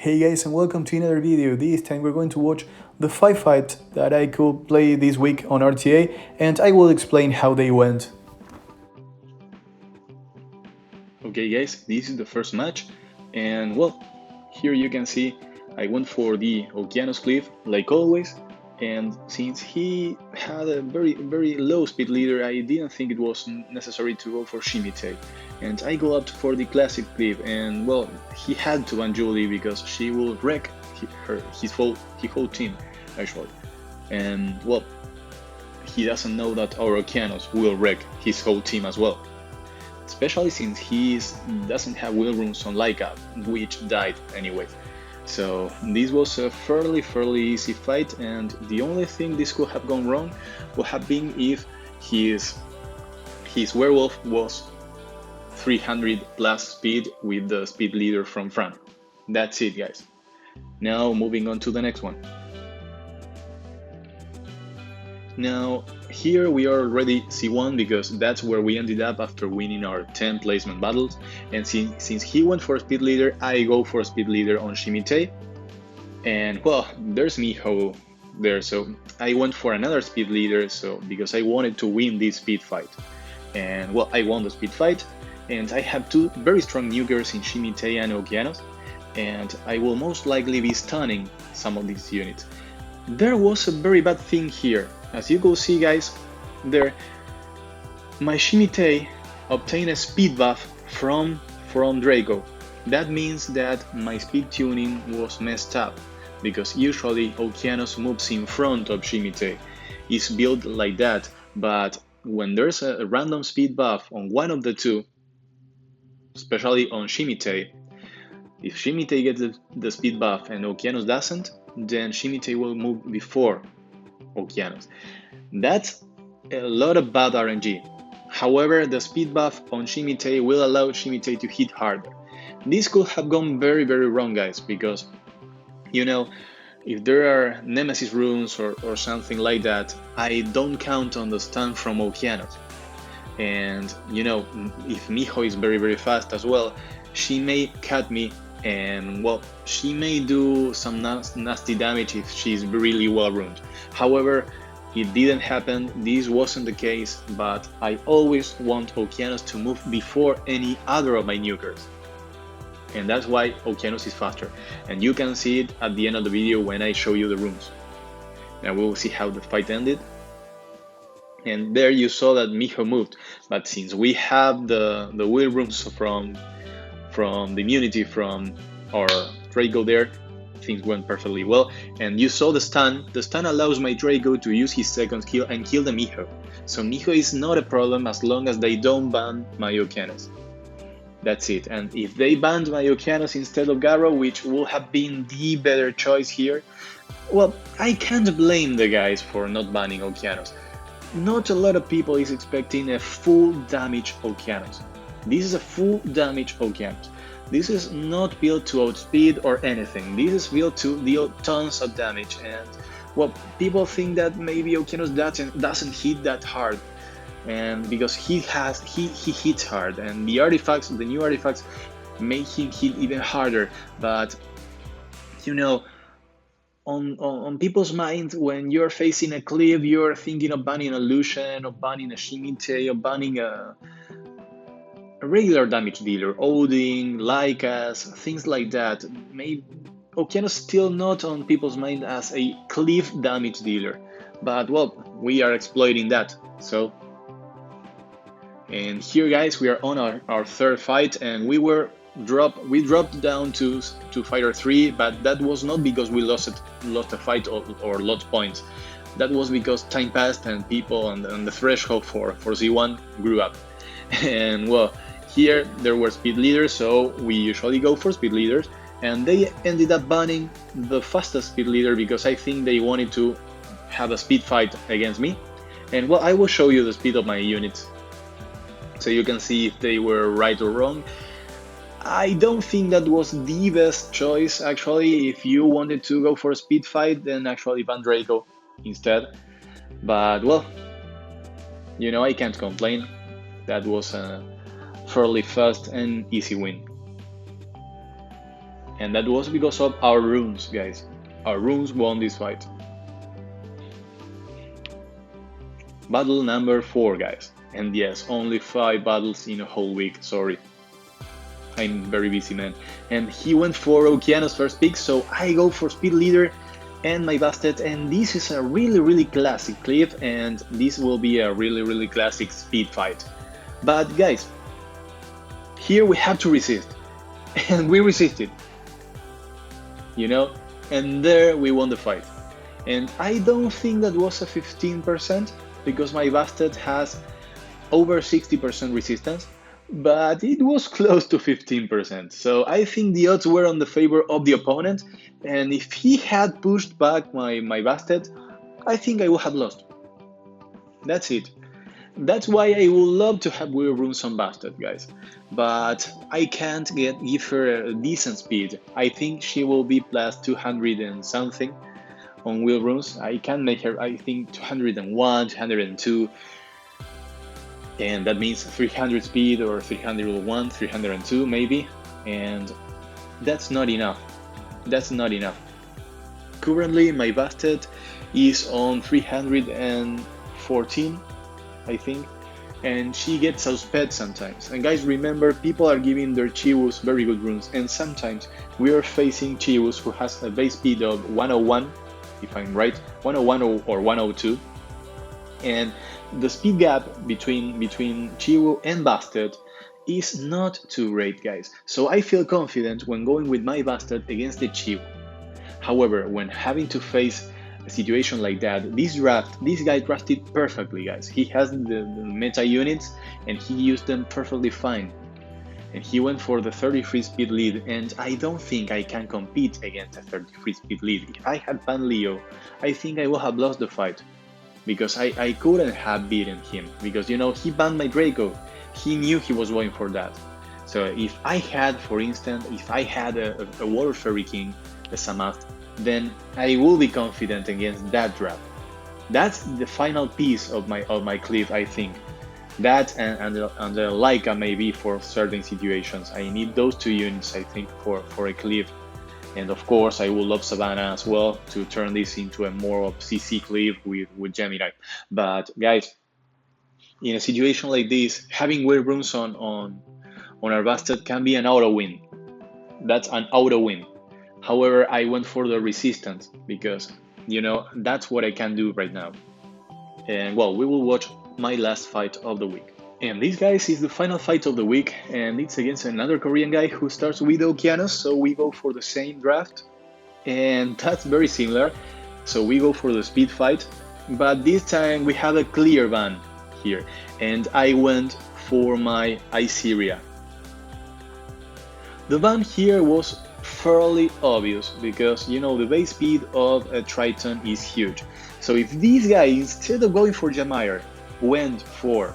Hey guys, and welcome to another video. This time we're going to watch the 5 fights that I could play this week on RTA, and I will explain how they went. Okay guys, this is the first match, and well, here you can see I went for the Okeanos Cleave like always, and since he had a very low speed leader, I didn't think it was necessary to go for Shimite, and I go up for the classic Cleave, and well, he had to ban Julie because she will wreck his whole team actually, and well, he doesn't know that our Okeanos will wreck his whole team as well. Especially since he doesn't have wheel runes on Laika, which died anyway. So this was a fairly easy fight, and the only thing this could have gone wrong would have been if his werewolf was 300 plus speed with the speed leader from Fran. That's it, guys. Now moving on to the next one. Now, here we are already C1 because that's where we ended up after winning our 10 placement battles, and since he went for speed leader, I go for speed leader on Shimite, and well, there's Miho there, so I went for another speed leader, so because I wanted to win this speed fight, and well, I won the speed fight, and I have two very strong nukers in Shimite and Okeanos, and I will most likely be stunning some of these units. There was a very bad thing here. As you can see, guys, there, my Shimite obtained a speed buff from Draco. That means that my speed tuning was messed up, because usually Okeanos moves in front of Shimite. It's built like that, but when there's a random speed buff on one of the two, especially on Shimite, if Shimite gets the speed buff and Okeanos doesn't, then Shimite will move before Okeanos. That's a lot of bad RNG. However, the speed buff on Shimite will allow Shimite to hit harder. This could have gone very wrong, guys, because, you know, if there are Nemesis runes or something like that, I don't count on the stun from Okeanos. And, you know, if Miho is very fast as well, she may cut me, and well, she may do some nasty damage if she's really well ruined. However, it didn't happen, this wasn't the case, but I always want Okeanos to move before any other of my nukers. And that's why Okeanos is faster. And you can see it at the end of the video when I show you the runes. Now we will see how the fight ended. And there you saw that Miho moved, but since we have the wheel runes from the immunity from our Draco there, things went perfectly well. And you saw the stun allows my Draco to use his second skill and kill the Miho. So Miho is not a problem as long as they don't ban my Okeanos. That's it. And if they banned my Okeanos instead of Garo, which would have been the better choice here, well, I can't blame the guys for not banning Okeanos. Not a lot of people is expecting a full damage Okeanos. This is a full damage Okeanos. This is not built to outspeed or anything. This is built to deal tons of damage, and well, people think that maybe Okeanos doesn't hit that hard, and because he hits hard, and the new artifacts make him hit even harder. But you know, on people's mind, when you're facing a Cleave, you're thinking of banning a Lucian, or banning a Shimite, or banning a regular damage dealer, Odin, Lycas, things like that. Maybe Okeanos still not on people's mind as a Cleave damage dealer, but well, we are exploiting that. So, and here, guys, we are on our third fight, and we dropped down to fighter 3, but that was not because we lost a fight or lost points. That was because time passed and people on the threshold for Z1 grew up. And well, here there were speed leaders, so we usually go for speed leaders, and they ended up banning the fastest speed leader because I think they wanted to have a speed fight against me. And well, I will show you the speed of my units so you can see if they were right or wrong. I don't think that was the best choice, actually. If you wanted to go for a speed fight, then actually ban Draco instead. But well, you know, I can't complain. That was a fairly fast and easy win. And that was because of our runes, guys. Our runes won this fight. Battle number 4, guys. And yes, only 5 battles in a whole week, sorry. I'm very busy, man. And he went for Okeanos first pick, so I go for Speed Leader and my Bastet. And this is a really classic Cleave, and this will be a really classic speed fight. But guys, here we have to resist. And we resisted. You know? And there we won the fight. And I don't think that was a 15%, because my Bastet has over 60% resistance, but it was close to 15%. So I think the odds were on the favor of the opponent, and if he had pushed back my Bastet, I think I would have lost. That's it. That's why I would love to have Wheel Runes on Bastet, guys. But I can't give her a decent speed. I think she will be plus 200 and something on Wheel Runes. I can make her, I think, 201, 202. And that means 300 speed or 301, 302 maybe. And that's not enough. That's not enough. Currently, my Bastet is on 314, I think. And she gets outsped sometimes. And guys, remember, people are giving their Chiwus very good runes. And sometimes we are facing Chiwus who has a base speed of 101, if I'm right, 101 or 102. And the speed gap between Chiwu and Bastet is not too great, guys. So I feel confident when going with my Bastet against the Chiwu. However, when having to face a situation like that, this guy drafted perfectly, guys. He has the meta units and he used them perfectly fine. And he went for the 33 speed lead, and I don't think I can compete against a 33 speed lead. If I had banned Leo, I think I would have lost the fight. Because I couldn't have beaten him, because, you know, he banned my Draco. He knew he was going for that. So if I had, for instance, if I had a Water Fairy King, a Samath, then I will be confident against that draft. That's the final piece of my Cleave, I think. That and the Laika maybe for certain situations. I need those 2 units, I think, for a Cleave. And of course, I would love Savannah as well to turn this into a more of CC Cleave with Gemini. But guys, in a situation like this, having Weird Runes on our Bastet can be an auto win. That's an auto win. However, I went for the resistance because, you know, that's what I can do right now. And well, we will watch my last fight of the week. And this, guys, is the final fight of the week, and it's against another Korean guy who starts with Okeanos, so we go for the same draft, and that's very similar. So we go for the speed fight, but this time we have a clear ban here, and I went for my Iceria. The ban here was fairly obvious because, you know, the base speed of a Triton is huge. So if this guy, instead of going for Jamire, went for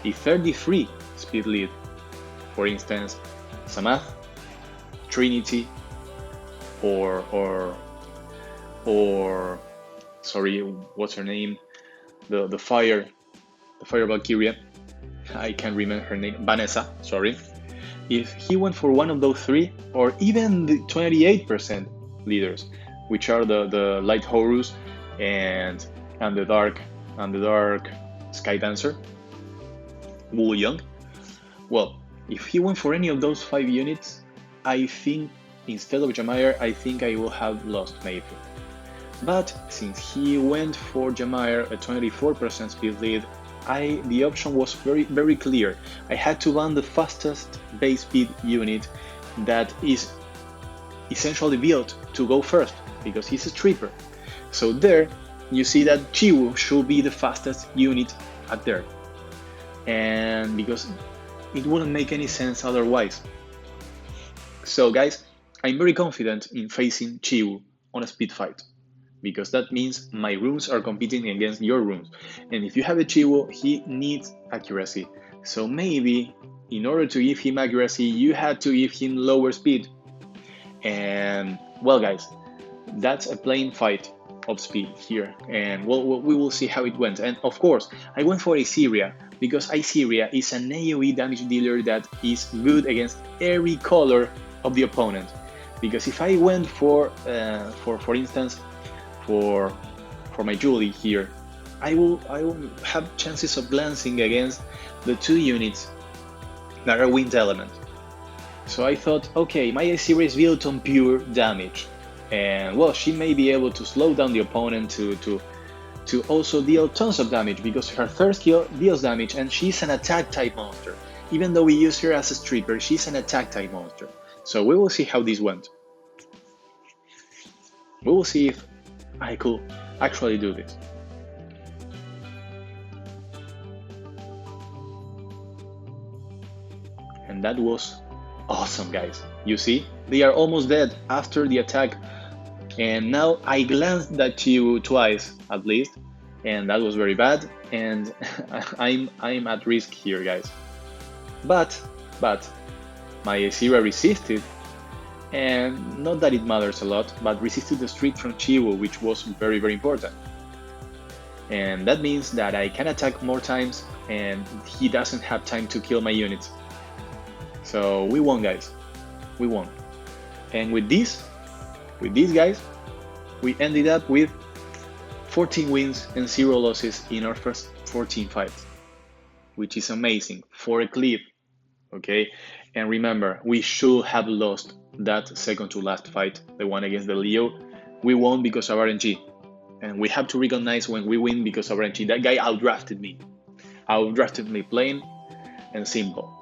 a 33 speed lead, for instance, Samath, Trinity, or sorry, what's her name? The fire Valkyria. I can't remember her name. Vanessa, sorry. If he went for one of those 3, or even the 28% leaders, which are the Light Horus and the Dark Sky Dancer, Wu Young. Well, if he went for any of those 5 units, I think instead of Jamire, I think I will have lost maybe. But since he went for Jamire, a 24% speed lead, the option was very clear. I had to ban the fastest base speed unit that is essentially built to go first, because he's a tripper. So there, you see that Chiwu should be the fastest unit up there. And because it wouldn't make any sense otherwise. So guys, I'm very confident in facing Chiwu on a speed fight, because that means my runes are competing against your runes. And if you have a Chiwu, he needs accuracy. So maybe in order to give him accuracy, you had to give him lower speed. And well, guys, that's a plain fight of speed here, and we will see how it went. And of course, I went for Iceria because Iceria is an AoE damage dealer that is good against every color of the opponent. Because if I went for instance, for my Julie here, I will have chances of glancing against the 2 units that are wind element. So I thought, okay, my Aesir is built on pure damage, and well, she may be able to slow down the opponent to also deal tons of damage, because her third skill deals damage and she's an attack type monster. Even though we use her as a stripper, she's an attack type monster. So we will see how this went. We will see if I could actually do this. And that was awesome, guys. You see, they are almost dead after the attack. And now I glanced at you twice at least, and that was very bad. And I'm at risk here, guys. But my Aesir resisted, and not that it matters a lot, but resisted the streak from Chiwu, which was very, very important. And that means that I can attack more times, and he doesn't have time to kill my units. So we won, guys. We won. And with these guys, we ended up with 14 wins and 0 losses in our first 14 fights, which is amazing for a Cleave. Okay, and remember, we should have lost that second to last fight, the one against the Leo. We won because of RNG, and we have to recognize when we win because of RNG. That guy outdrafted me plain and simple.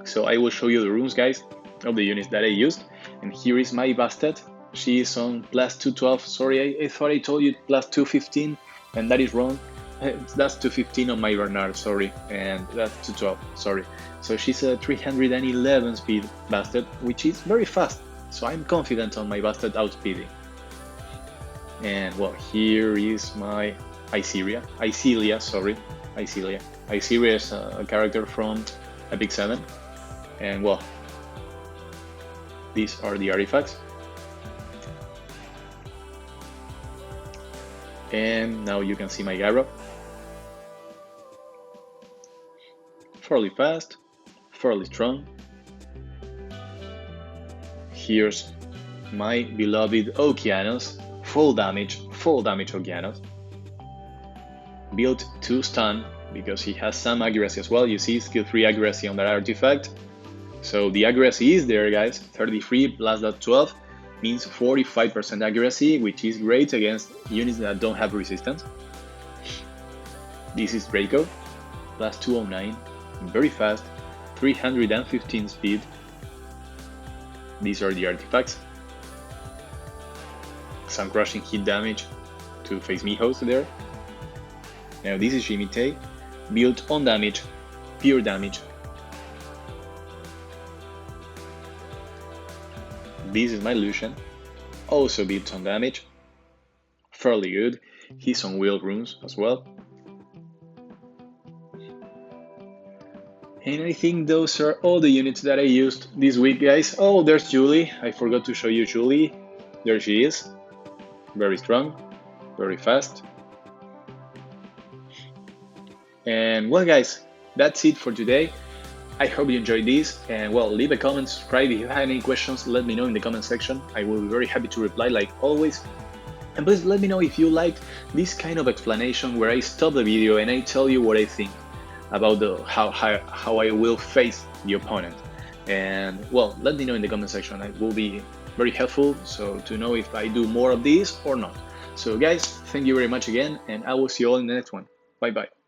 So I will show you the runes, guys, of the units that I used, and here is my Bastet. She is on plus 212. Sorry, I thought I told you plus 215, and that is wrong. That's 215 on my Bernard, sorry, and that's 212, sorry. So she's a 311 speed Bastet, which is very fast, so I'm confident on my Bastet outspeeding. And well, here is my Icelia. Icelia is a character from Epic 7, and well, these are the artifacts. And now you can see my Gyro. Fairly fast, fairly strong. Here's my beloved Okeanos, full damage Okeanos. Built to stun because he has some accuracy as well. You see skill 3 accuracy on that artifact. So the accuracy is there, guys. 33 plus that 12 means 45% accuracy, which is great against units that don't have resistance. This is Draco, plus 209, very fast, 315 speed. These are the artifacts. Some crushing hit damage to face Mihos there. Now this is Shimite, built on damage, pure damage. This is my Lucian, also built on damage, fairly good. He's on wheel runes as well. And I think those are all the units that I used this week, guys. Oh, there's Julie. I forgot to show you Julie. There she is. Very strong, very fast. And well, guys, that's it for today. I hope you enjoyed this, and well, leave a comment, subscribe. If you have any questions, let me know in the comment section. I will be very happy to reply like always. And please let me know if you liked this kind of explanation where I stop the video and I tell you what I think about how I will face the opponent. And well, let me know in the comment section. It will be very helpful so to know if I do more of this or not. So guys, thank you very much again, and I will see you all in the next one. Bye bye.